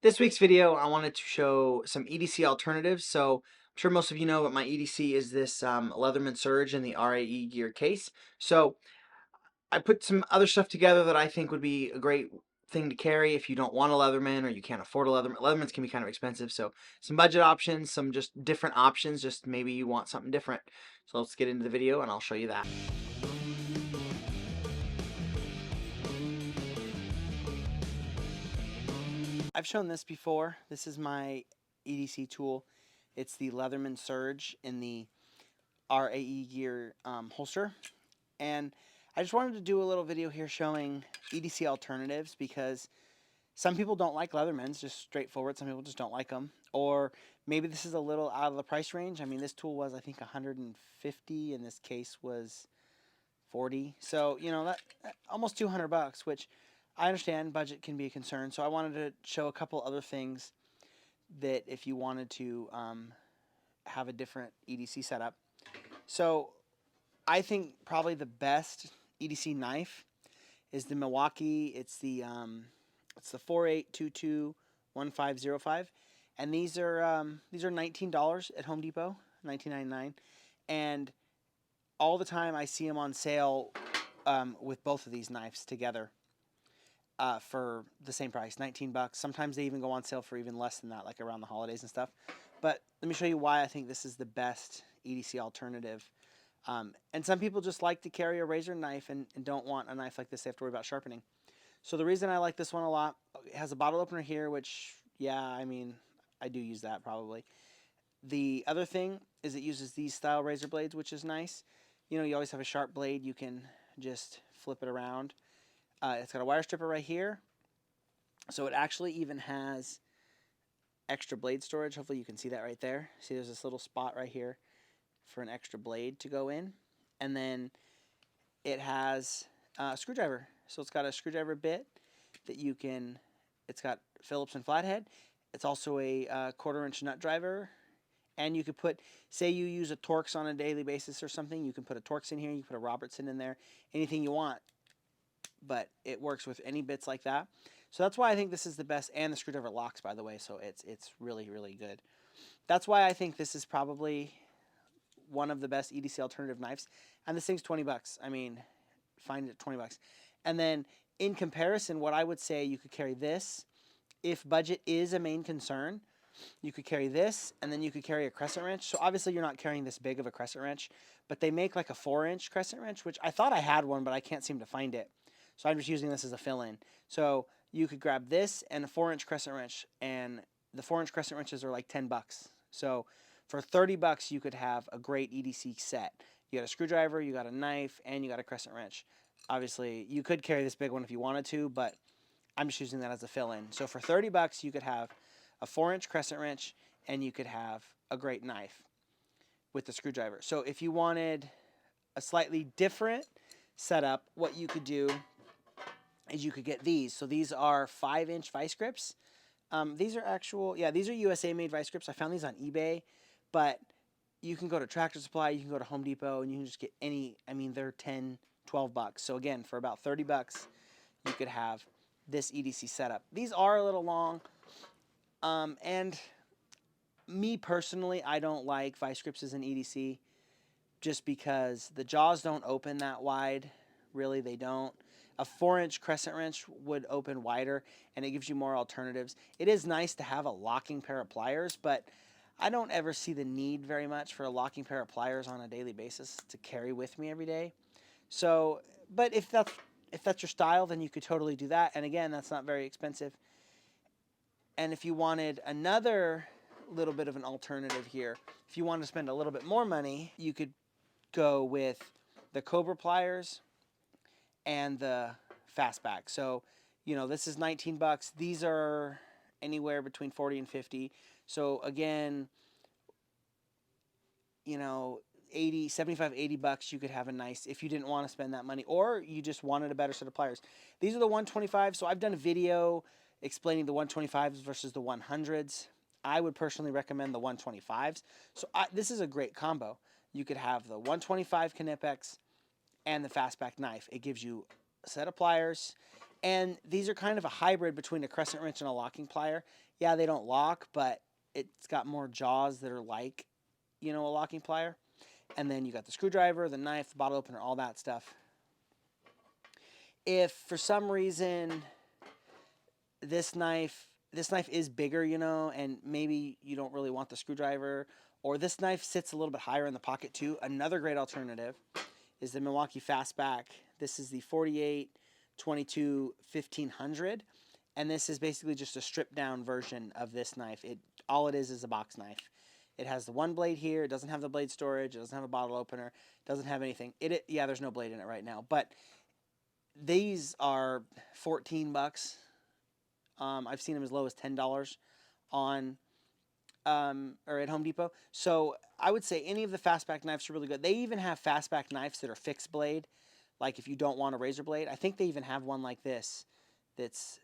This week's video, I wanted to show some EDC alternatives. So I'm sure most of you know what my EDC is, this Leatherman Surge in the RAE Gear case. So I put some other stuff together that I think would be a great thing to carry if you don't want a Leatherman or you can't afford a Leatherman. Leathermans can be kind of expensive, so some budget options, some just different options, just maybe you want something different. So let's get into the video and I'll show you that. I've shown this before. This is my EDC tool. It's the Leatherman Surge in the RAE Gear Holster. And I just wanted to do a little video here showing EDC alternatives because some people don't like Leathermans, just straightforward. Some people just don't like them. Or maybe this is a little out of the price range. I mean, this tool was, I think, 150 and this case was 40. So, you know, that almost 200 bucks, which I understand budget can be a concern. So I wanted to show a couple other things that if you wanted to have a different EDC setup. So I think probably the best EDC knife is the Milwaukee. It's the 48221505, and these are $19 at Home Depot, $19.99, and all the time I see them on sale with both of these knives together for the same price, 19 bucks. Sometimes they even go on sale for even less than that, like around the holidays and stuff. But let me show you why I think this is the best EDC alternative. And some people just like to carry a razor knife and don't want a knife like this they have to worry about sharpening. So the reason I like this one a lot, it has a bottle opener here, which, yeah, I mean, I do use that probably. The other thing is it uses these style razor blades, which is nice. You know, you always have a sharp blade. You can just flip it around. It's got a wire stripper right here. So it actually even has extra blade storage. Hopefully you can see that right there. See, there's this little spot right here for an extra blade to go in. And then it has a screwdriver. So it's got a screwdriver bit that you can, it's got Phillips and flathead. It's also a 1/4-inch nut driver. And you could put, say you use a Torx on a daily basis or something, you can put a Torx in here, you can put a Robertson in there, anything you want. But it works with any bits like that. So that's why I think this is the best, and the screwdriver locks, by the way, so it's really, really good. That's why I think this is probably one of the best EDC alternative knives. And this thing's 20 bucks. I mean, find it at 20 bucks. And then in comparison, what I would say, you could carry this. If budget is a main concern, you could carry this, and then you could carry a crescent wrench. So obviously you're not carrying this big of a crescent wrench, but they make like a 4-inch crescent wrench, which I thought I had one, but I can't seem to find it. So I'm just using this as a fill-in. So you could grab this and a 4-inch crescent wrench, and the 4-inch crescent wrenches are like 10 bucks. So for 30 bucks, you could have a great EDC set. You got a screwdriver, you got a knife, and you got a crescent wrench. Obviously, you could carry this big one if you wanted to, but I'm just using that as a fill-in. So for 30 bucks, you could have a 4-inch crescent wrench, and you could have a great knife with the screwdriver. So if you wanted a slightly different setup, what you could do is you could get these. So these are 5-inch vice grips. These are actual, yeah, these are USA-made vice grips. I found these on eBay, but you can go to Tractor Supply, you can go to Home Depot, and you can just get any, I mean, they're 10, 12 bucks. So again, for about 30 bucks, you could have this EDC setup. These are a little long, and me personally, I don't like vice grips as an EDC just because the jaws don't open that wide. Really, they don't. A 4-inch crescent wrench would open wider, and it gives you more alternatives. It is nice to have a locking pair of pliers, but I don't ever see the need very much for a locking pair of pliers on a daily basis to carry with me every day. So, but if that's your style, then you could totally do that. And again, that's not very expensive. And if you wanted another little bit of an alternative here, if you wanted to spend a little bit more money, you could go with the Cobra pliers and the Fastback. So, you know, this is 19 bucks. These are anywhere between 40 and 50. So again, you know, 80, 75, 80 bucks, you could have a nice, if you didn't want to spend that money, or you just wanted a better set of pliers. These are the 125. So I've done a video explaining the 125s versus the 100s. I would personally recommend the 125s. So this is a great combo. You could have the 125 Knipex and the Fastback knife. It gives you a set of pliers, And these are kind of a hybrid between a crescent wrench and a locking plier. Yeah, they don't lock, but it's got more jaws that are like, you know, a locking plier. And then you got the screwdriver, the knife, the bottle opener, all that stuff. If for some reason this knife is bigger, you know, and maybe you don't really want the screwdriver, or this knife sits a little bit higher in the pocket too, another great alternative is the Milwaukee Fastback. This is the 48-22-1500, and this is basically just a stripped down version of this knife. All it is a box knife. It has the one blade here. It doesn't have the blade storage. It doesn't have a bottle opener. It doesn't have anything. Yeah, there's no blade in it right now, but these are $14. I've seen them as low as $10 on or at Home Depot. So I would say any of the Fastback knives are really good. They even have Fastback knives that are fixed blade, like if you don't want a razor blade. I think they even have one like this that's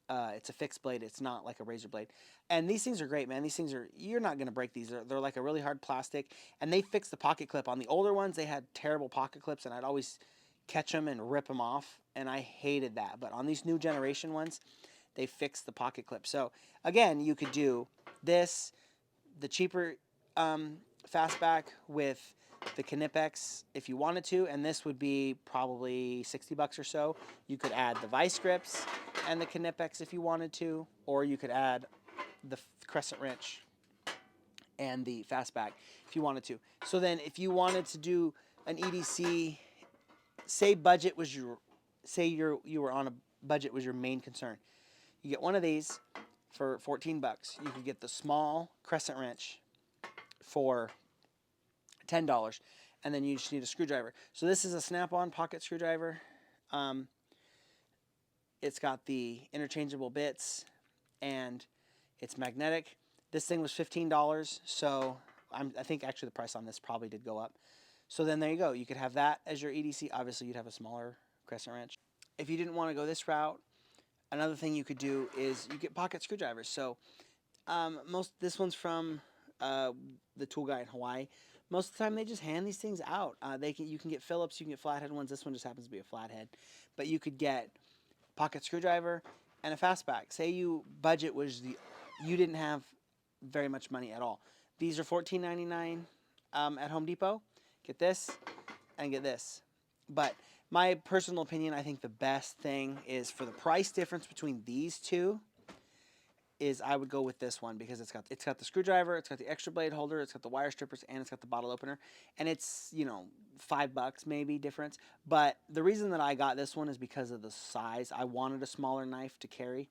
it's a fixed blade. It's not like a razor blade. And these things are great, man. These things are, you're not going to break these. They're like a really hard plastic. And they fix the pocket clip. On the older ones, they had terrible pocket clips, and I'd always catch them and rip them off. And I hated that. But on these new generation ones, they fix the pocket clip. So, again, you could do this, the cheaper Fastback with the Knipex if you wanted to, and this would be probably $60 or so. You could add the vice grips and the Knipex if you wanted to, or you could add the Crescent Wrench and the Fastback if you wanted to. So then if you wanted to do an EDC, say you were on a budget was your main concern. You get one of these for $14. You could get the small Crescent Wrench for $10, and then you just need a screwdriver. So this is a Snap-on pocket screwdriver. It's got the interchangeable bits, and it's magnetic. This thing was $15, so I think actually the price on this probably did go up. So then there you go. You could have that as your EDC. Obviously, you'd have a smaller Crescent Wrench. If you didn't want to go this route, another thing you could do is you get pocket screwdrivers. So this one's from the tool guy in Hawaii. Most of the time, they just hand these things out. You can get Phillips, you can get flathead ones. This one just happens to be a flathead, but you could get pocket screwdriver and a Fastback. Say you didn't have very much money at all. These are $14.99 at Home Depot. Get this and get this. But my personal opinion, I think the best thing is for the price difference between these two is I would go with this one because it's got the screwdriver, it's got the extra blade holder, it's got the wire strippers, and it's got the bottle opener. And it's, $5 maybe difference. But the reason that I got this one is because of the size. I wanted a smaller knife to carry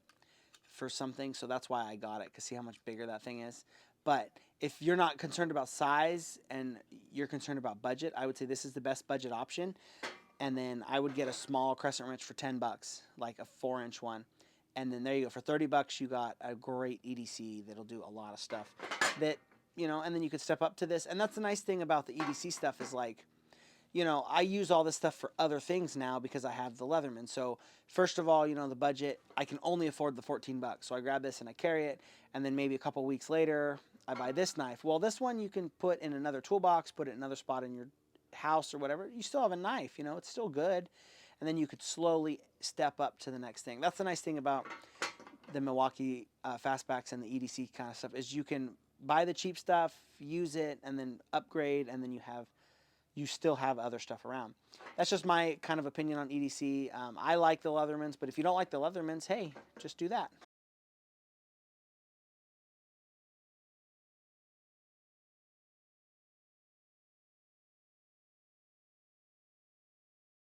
for something, so that's why I got it, because see how much bigger that thing is. But if you're not concerned about size and you're concerned about budget, I would say this is the best budget option. And then I would get a small Crescent Wrench for $10, like a 4-inch one. And then there you go. For $30, you got a great EDC that'll do a lot of stuff. And then you could step up to this. And that's the nice thing about the EDC stuff is like, I use all this stuff for other things now because I have the Leatherman. So first of all, the budget, I can only afford the $14. So I grab this and I carry it. And then maybe a couple weeks later, I buy this knife. Well, this one you can put in another toolbox, put it in another spot in your house or whatever. You still have a knife, it's still good. And then you could slowly step up to the next thing. That's the nice thing about the Milwaukee Fastbacks and the EDC kind of stuff is you can buy the cheap stuff, use it, and then upgrade, and then you still have other stuff around. That's just my kind of opinion on EDC. I like the Leathermans, but if you don't like the Leathermans, hey, just do that.